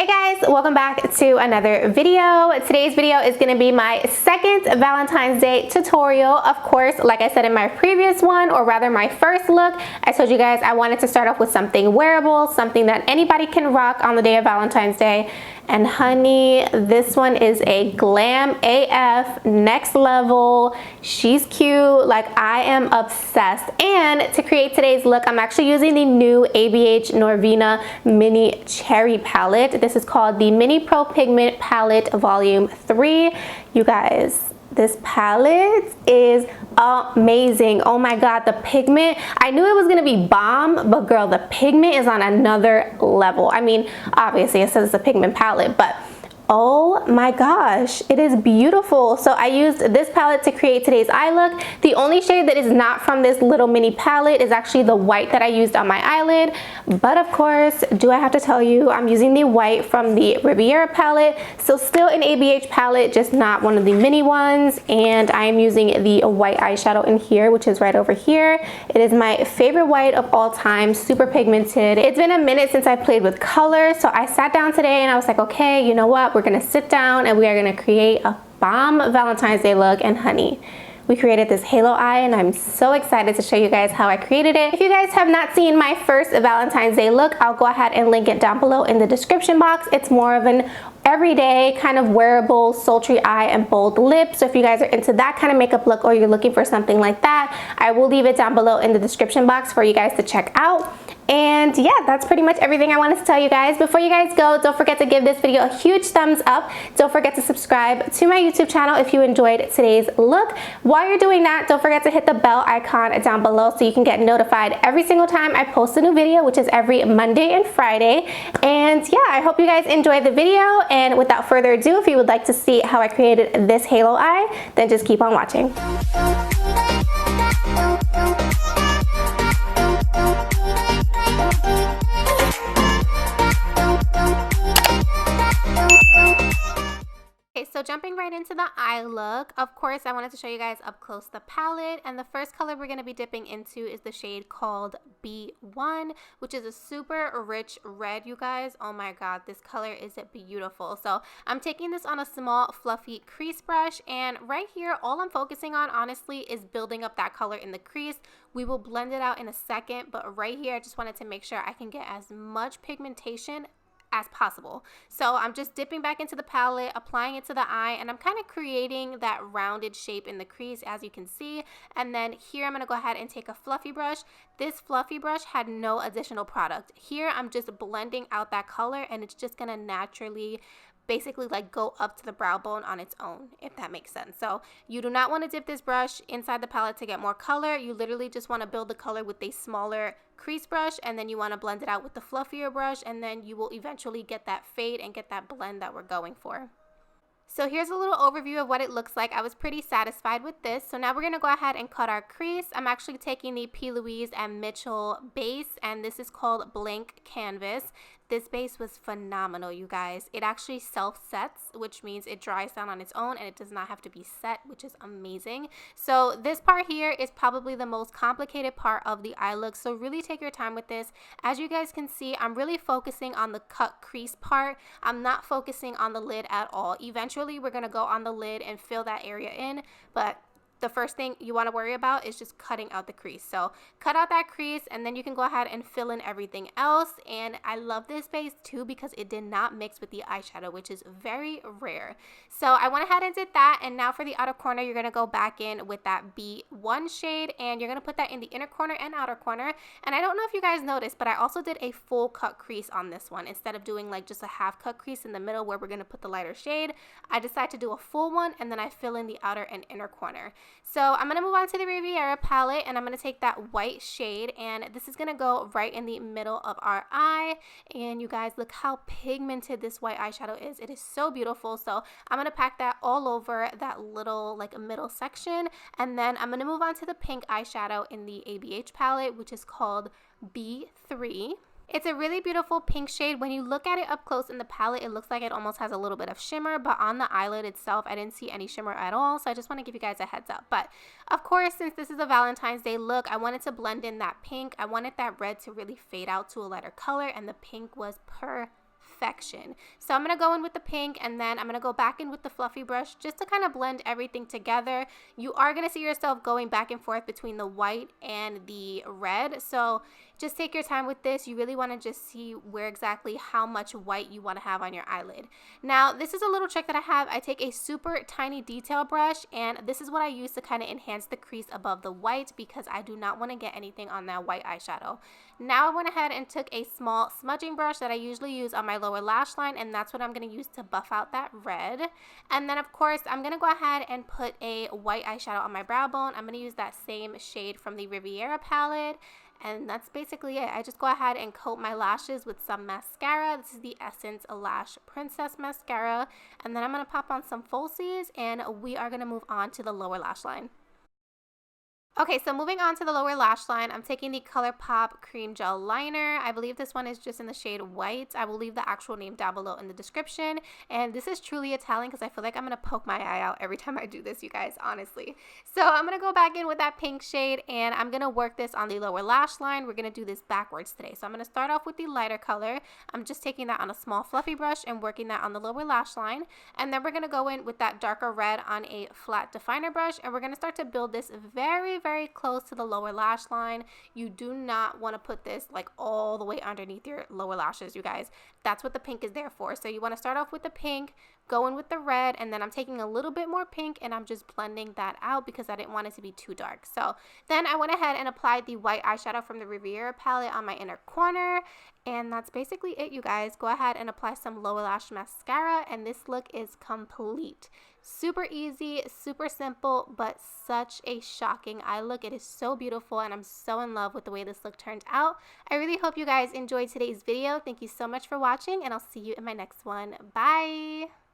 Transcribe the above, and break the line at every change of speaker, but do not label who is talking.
Hey guys, welcome back to another video. Today's video is going to be my second Valentine's Day tutorial. Of course, like I said in my previous one, or rather my first look, I told you guys I wanted to start off with something wearable, something that anybody can rock on the day of Valentine's Day. And honey, this one is a glam AF, next level. She's cute, like I am obsessed. And to create today's look, I'm actually using the new ABH NORVINA Mini Cherry Palette. This is called the Mini Pro Pigment Palette Volume 3. You guys, this palette is amazing. Oh my god, the pigment, I knew it was gonna be bomb, but girl, the pigment is on another level. I mean, obviously it says it's a pigment palette, but oh my gosh, it is beautiful. So I used this palette to create today's eye look. The only shade that is not from this little mini palette is actually the white that I used on my eyelid. But of course, do I have to tell you, I'm using the white from the Riviera palette. So still an ABH palette, just not one of the mini ones. And I am using the white eyeshadow in here, which is right over here. It is my favorite white of all time, super pigmented. It's been a minute since I played with color. So I sat down today and I was like, okay, you know what? We're gonna sit down and we are gonna create a bomb Valentine's Day look. And honey, we created this halo eye and I'm so excited to show you guys how I created it. If you guys have not seen my first Valentine's Day look, I'll go ahead and link it down below in the description box. It's more of an everyday kind of wearable sultry eye and bold lip. So if you guys are into that kind of makeup look or you're looking for something like that, I will leave it down below in the description box for you guys to check out. And yeah, that's pretty much everything I wanted to tell you guys. Before you guys go, don't forget to give this video a huge thumbs up. Don't forget to subscribe to my YouTube channel if you enjoyed today's look. While you're doing that, don't forget to hit the bell icon down below so you can get notified every single time I post a new video, which is every Monday and Friday. And yeah, I hope you guys enjoyed the video. And without further ado, if you would like to see how I created this halo eye, then just keep on watching. So jumping right into the eye look, of course I wanted to show you guys up close the palette, and the first color we're going to be dipping into is the shade called B1, which is a super rich red, you guys. Oh my god, this color is beautiful. So I'm taking this on a small fluffy crease brush, and right here all I'm focusing on honestly is building up that color in the crease. We will blend it out in a second, but right here I just wanted to make sure I can get as much pigmentation as possible. So I'm just dipping back into the palette, applying it to the eye, and I'm kind of creating that rounded shape in the crease, as you can see. And then here I'm going to go ahead and take a fluffy brush. This fluffy brush had no additional product. Here I'm just blending out that color, and it's just going to naturally basically like go up to the brow bone on its own, if that makes sense. So you do not want to dip this brush inside the palette to get more color. You literally just want to build the color with a smaller crease brush, and then you want to blend it out with the fluffier brush, and then you will eventually get that fade and get that blend that we're going for. So here's a little overview of what it looks like. I was pretty satisfied with this. So now we're going to go ahead and cut our crease. I'm actually taking the P. Louise and Mitchell base, and this is called Blank Canvas. This base was phenomenal, you guys. It actually self-sets, which means it dries down on its own and it does not have to be set, which is amazing. So this part here is probably the most complicated part of the eye look, so really take your time with this. As you guys can see, I'm really focusing on the cut crease part. I'm not focusing on the lid at all. Eventually, we're going to go on the lid and fill that area in, but the first thing you want to worry about is just cutting out the crease. So cut out that crease, and then you can go ahead and fill in everything else. And I love this base too because it did not mix with the eyeshadow, which is very rare. So I went ahead and did that, and now for the outer corner, you're going to go back in with that B1 shade, and you're going to put that in the inner corner and outer corner. And I don't know if you guys noticed, but I also did a full cut crease on this one. Instead of doing like just a half cut crease in the middle where we're going to put the lighter shade, I decided to do a full one, and then I fill in the outer and inner corner. So I'm going to move on to the Riviera palette, and I'm going to take that white shade, and this is going to go right in the middle of our eye. And you guys, look how pigmented this white eyeshadow is. It is so beautiful. So I'm going to pack that all over that little like middle section, and then I'm going to move on to the pink eyeshadow in the ABH palette, which is called B3. It's a really beautiful pink shade. When you look at it up close in the palette, it looks like it almost has a little bit of shimmer, but on the eyelid itself, I didn't see any shimmer at all, so I just want to give you guys a heads up. But of course, since this is a Valentine's Day look, I wanted to blend in that pink. I wanted that red to really fade out to a lighter color, and the pink was perfect. perfection. So I'm going to go in with the pink, and then I'm going to go back in with the fluffy brush just to kind of blend everything together. You are going to see yourself going back and forth between the white and the red, so just take your time with this. You really want to just see where exactly how much white you want to have on your eyelid. Now, this is a little trick that I have. I take a super tiny detail brush, and this is what I use to kind of enhance the crease above the white because I do not want to get anything on that white eyeshadow. Now I went ahead and took a small smudging brush that I usually use on my lower lash line, and that's what I'm going to use to buff out that red. And then, of course, I'm going to go ahead and put a white eyeshadow on my brow bone. I'm going to use that same shade from the Riviera palette. And that's basically it. I just go ahead and coat my lashes with some mascara. This is the Essence Lash Princess Mascara. And then I'm going to pop on some falsies, and we are going to move on to the lower lash line. Okay, so moving on to the lower lash line, I'm taking the Colourpop Cream Gel Liner. I believe this one is just in the shade White. I will leave the actual name down below in the description. And this is truly Italian because I feel like I'm going to poke my eye out every time I do this, you guys, honestly. So I'm going to go back in with that pink shade, and I'm going to work this on the lower lash line. We're going to do this backwards today. So I'm going to start off with the lighter color. I'm just taking that on a small fluffy brush and working that on the lower lash line. And then we're going to go in with that darker red on a flat definer brush, and we're going to start to build this very close to the lower lash line. You do not want to put this like all the way underneath your lower lashes, you guys. That's what the pink is there for. So you want to start off with the pink, go in with the red, and then I'm taking a little bit more pink and I'm just blending that out because I didn't want it to be too dark. So then I went ahead and applied the white eyeshadow from the Riviera palette on my inner corner, and that's basically it, you guys. Go ahead and apply some lower lash mascara, and this look is complete. Super easy, super simple, but such a shocking eye look. It is so beautiful, and I'm so in love with the way this look turned out. I really hope you guys enjoyed today's video. Thank you so much for watching, and I'll see you in my next one. Bye!